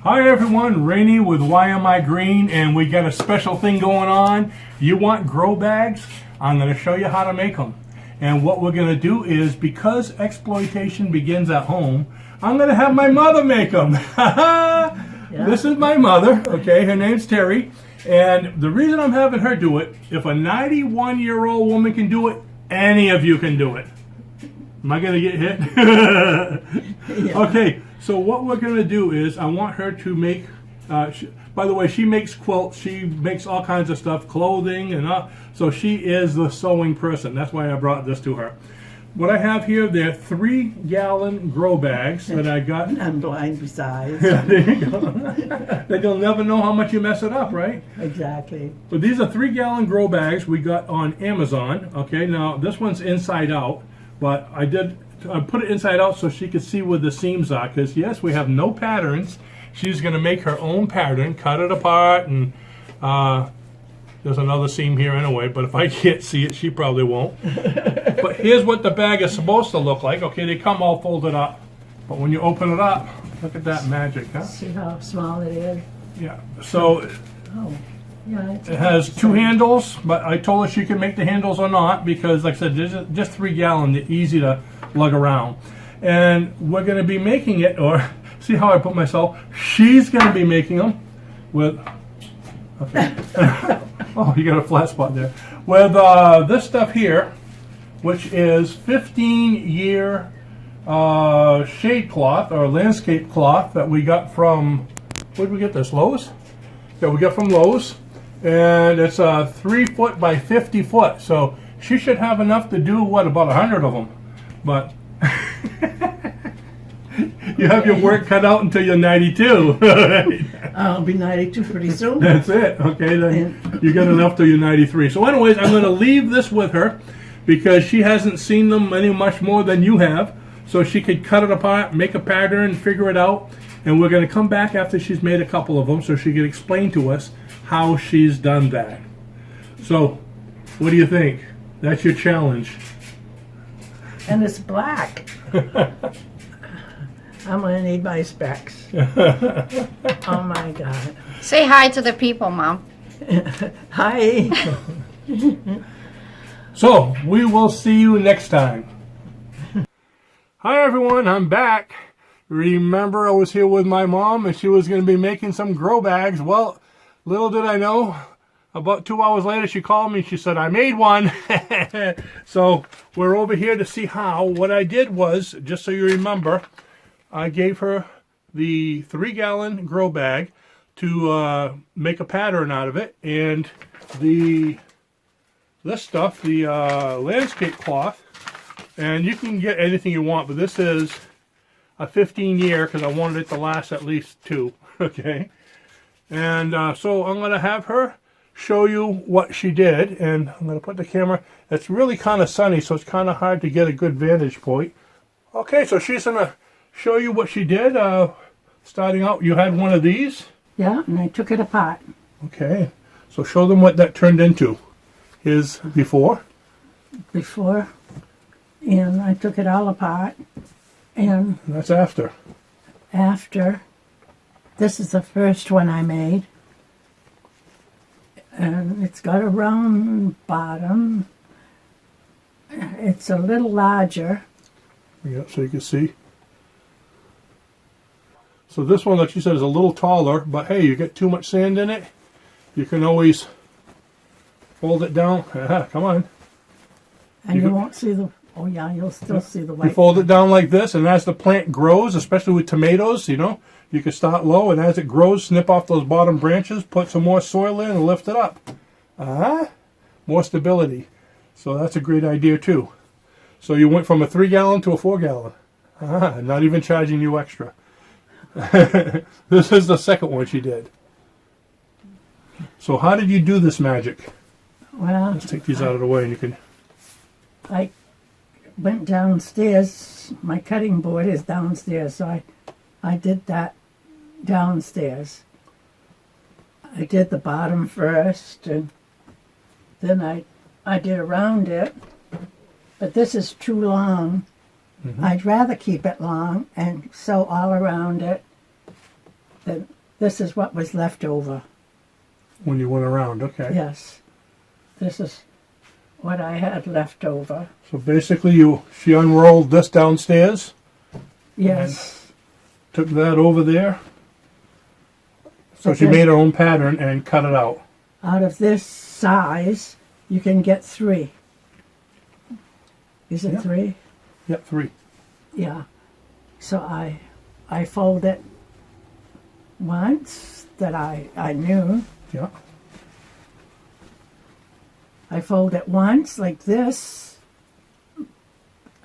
Hi everyone, Rainey with Why Am I Green, and we got a special thing going on. You want grow bags? I'm going to show you how to make them. And what we're going to do is, because exploitation begins at home, I'm going to have my mother make them. Yeah. This is my mother, okay, her name's Terry. And the reason I'm having her do it, if a 91-year-old woman can do it, any of you can do it. Am I going to get hit? Yeah. Okay, so what we're going to do is I want her to make, by the way, she makes quilts, she makes all kinds of stuff, clothing, and so she is the sewing person. That's why I brought this to her. What I have here, they're 3-gallon grow bags that I got. I'm blind besides. Yeah, there you go. Then you'll never know how much you mess it up, right? Exactly. But these are 3-gallon grow bags we got on Amazon. Okay, now this one's inside out, but I put it inside out so she could see where the seams are, because yes, we have no patterns. She's going to make her own pattern, cut it apart, and there's another seam here anyway, but if I can't see it, she probably won't. But here's what the bag is supposed to look like. Okay, they come all folded up, but when you open it up, look at that magic, huh? See how small it is? Yeah, so Oh, yeah. it has 2 handles, but I told her she could make the handles or not, because like I said, they're just 3-gallon, they're easy to lug around. And we're going to be making it, or see how I put myself, she's going to be making them with, okay. Oh, you got a flat spot there. With this stuff here, which is 15-year shade cloth or landscape cloth that we got from, where did we get this, Lowe's? Yeah, we got from Lowe's. And it's 3 foot by 50 foot. So she should have enough to do, what, about 100 of them. But you have your work cut out until you're 92. I'll be 92 pretty soon. That's it. Okay, then you got enough till you're 93. So anyways, I'm going to leave this with her because she hasn't seen them any much more than you have. So she could cut it apart, make a pattern, figure it out. And we're going to come back after she's made a couple of them so she can explain to us how she's done that. So, what do you think? That's your challenge. And it's black. I'm going to need my specs. Oh my God. Say hi to the people, Mom. Hi. So, we will see you next time. Hi everyone, I'm back. Remember I was here with my mom and she was going to be making some grow bags. Well, little did I know, about 2 hours later she called me and she said, I made one. So we're over here to see how. What I did was, just so you remember, I gave her the 3-gallon grow bag to make a pattern out of it. And this stuff, the landscape cloth, and you can get anything you want, but this is a 15-year because I wanted it to last at least 2, okay? And so I'm going to have her show you what she did, and I'm going to put the camera, it's really kind of sunny, so it's kind of hard to get a good vantage point. Okay, so she's going to show you what she did. Starting out, you had one of these. Yeah, and I took it apart. Okay, so show them what that turned into. Here's before. Before, and I took it all apart. And That's after. after, this is the first one I made. And it's got a round bottom. It's a little larger. Yeah, so you can see. So this one, like she said, is a little taller, but hey, you get too much sand in it, you can always fold it down. Come on. And You you go- won't see the, oh yeah, you'll still see the white. You fold it down like this, and as the plant grows, especially with tomatoes, you know, you can start low, and as it grows, snip off those bottom branches, put some more soil in, and lift it up. More stability. So that's a great idea too. So you went from a 3-gallon to a 4-gallon. Not even charging you extra. This is the second one she did. So how did you do this magic? Well, Let's take these out of the way, and you can. I went downstairs. My cutting board is downstairs, so I did that downstairs. I did the bottom first, and then I did around it. But this is too long. I'd rather keep it long and sew all around it. then this is what was left over. When you went around, okay. Yes. This is what I had left over. So basically she unrolled this downstairs, Yes. took that over there. So she Okay. made her own pattern and cut it out. Out of this size, you can get 3. Is it Yeah. 3? Yep, 3. Yeah. So I fold it once that I knew. Yeah. I fold it once like this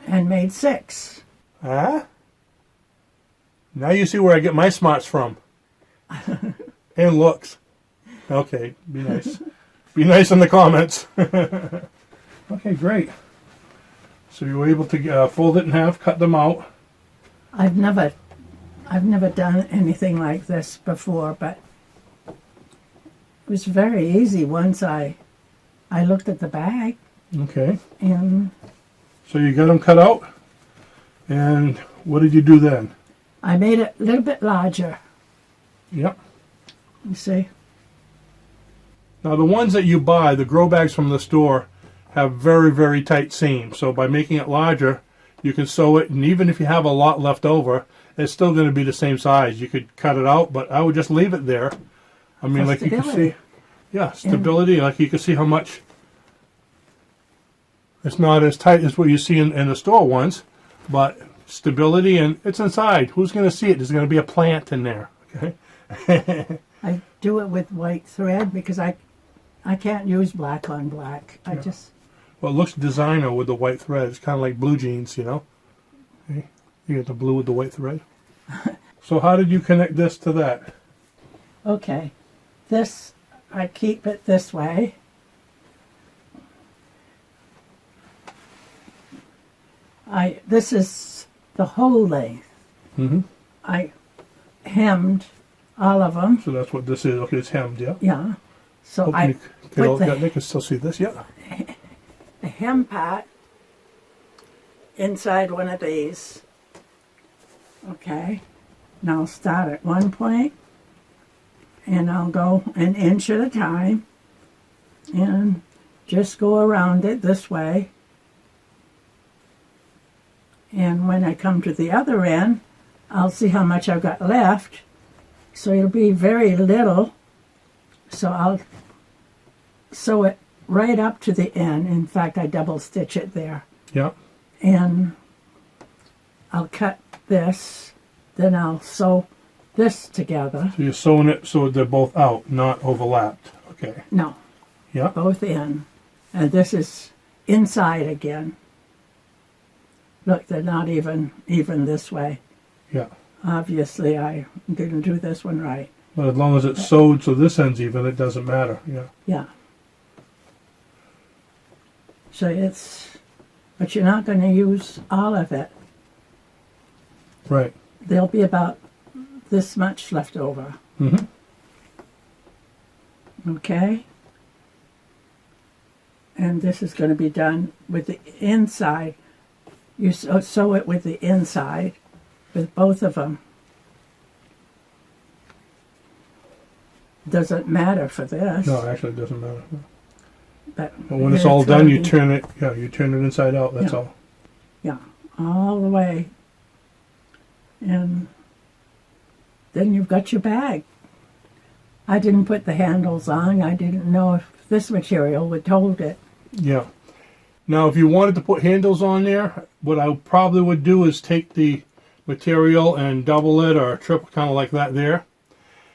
and made 6. Ah? Now you see where I get my smarts from. And looks. Okay, be nice. Be nice in the comments. Okay, great. So you were able to fold it in half, cut them out. I've never done anything like this before, but it was very easy once I looked at the bag Okay. and So you got them cut out. And what did you do then? I made it a little bit larger. Yep. You see? Now the ones that you buy, the grow bags from the store, have very, very tight seams. So by making it larger, you can sew it, and even if you have a lot left over, it's still going to be the same size. You could cut it out, but I would just leave it there. I mean, For like you can stability. see, yeah, stability. Like you can see how much. It's not as tight as what you see in the store ones, but stability, and it's inside. Who's going to see it? There's going to be a plant in there. Okay. I do it with white thread because I can't use black on black. I just Well, it looks designer with the white thread. It's kind of like blue jeans, you know. Okay. You get the blue with the white thread. So how did you connect this to that? okay. This I keep it this way. This is the whole length. Mm-hmm. I hemmed all of them. So that's what this is. Okay, it's hemmed, yeah. Yeah. So Hope I you can all, put yeah, they can still see this, yeah. the hem part inside one of these. Okay. Now I'll start at one point and I'll go an inch at a time and just go around it this way. And when I come to the other end, I'll see how much I've got left. So it'll be very little. So I'll sew it right up to the end. In fact, I double stitch it there. Yeah. And I'll cut this, then I'll sew this together. So you're sewing it so they're both out, not overlapped. Okay. No, Yeah. both in. And this is inside again. Look, they're not even this way. Yeah. Obviously, I didn't do this one right. But as long as it's sewed so this end's even, it doesn't matter. Yeah. Yeah. So but you're not going to use all of it. Right. There'll be about this much left over. Mm-hmm. Okay? And this is going to be done with the inside. You sew it with the inside, with both of them. Doesn't matter for this. No, actually, it doesn't matter. But when it's all done, gonna you be- turn it. Yeah, you turn it inside out. That's Yeah. all. Yeah, all the way. And then you've got your bag. I didn't put the handles on. I didn't know if this material would hold it. Yeah. Now, if you wanted to put handles on there, what I probably would do is take the material and double it or triple, kind of like that there,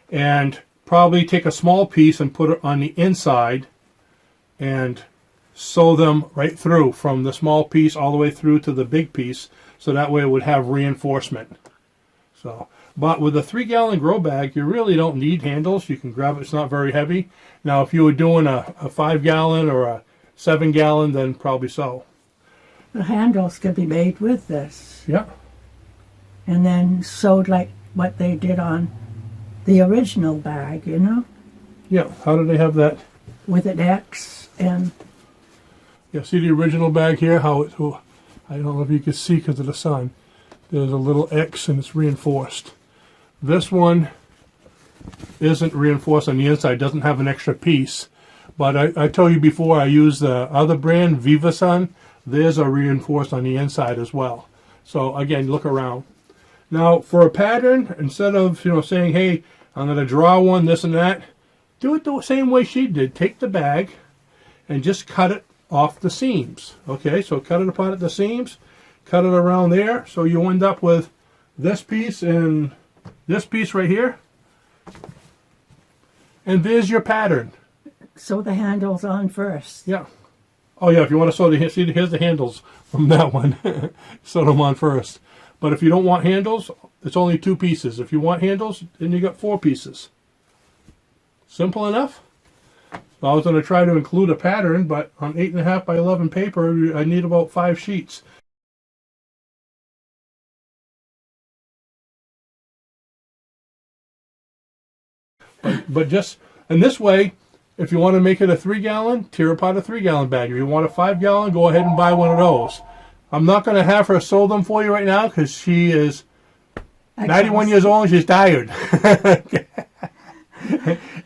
and probably take a small piece and put it on the inside and sew them right through from the small piece all the way through to the big piece, so that way it would have reinforcement. So, but with a 3-gallon grow bag, you really don't need handles. You can grab it. It's not very heavy. Now, if you were doing a 5-gallon or a 7-gallon, then probably so. The handles could be made with this. Yeah. And then sewed like what they did on the original bag, you know, Yeah. How do they have that? with an X and Yeah. See the original bag here? How it? Oh, I don't know if you can see because of the sun. There's a little X and it's reinforced. This one isn't reinforced on the inside, doesn't have an extra piece. But I told you before, I use the other brand, VivaSun. Theirs are reinforced on the inside as well. So again, look around. Now for a pattern, instead of saying, hey, I'm going to draw one, this and that, do it the same way she did. Take the bag and just cut it off the seams. Okay, so cut it apart at the seams, cut it around there, so you end up with this piece and this piece right here. And there's your pattern. Sew the handles on first. Yeah. Oh yeah, if you want to sew see, here's the handles from that one. Sew them on first. But if you don't want handles, it's only 2 pieces. If you want handles, then you got 4 pieces. Simple enough. I was going to try to include a pattern, but on 8.5 by 11 paper, I need about 5 sheets. But just, and this way, if you want to make it a 3-gallon, tear apart a 3-gallon bag. If you want a 5-gallon, go ahead and buy one of those. I'm not going to have her sew them for you right now because she is 91 years old and she's tired.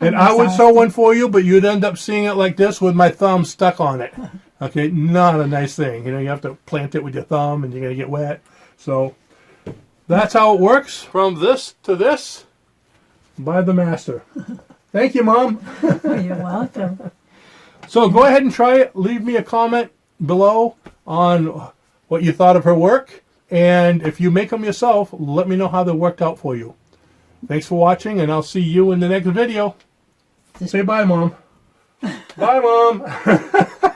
And I would sew one for you, but you'd end up seeing it like this with my thumb stuck on it. Okay, not a nice thing. You have to plant it with your thumb and you're going to get wet. So that's how it works, from this to this, by the master. Thank you, Mom. You're welcome. So go ahead and try it. Leave me a comment below on what you thought of her work. And if you make them yourself, let me know how they worked out for you. Thanks for watching, and I'll see you in the next video. Say bye, Mom. Bye, Mom.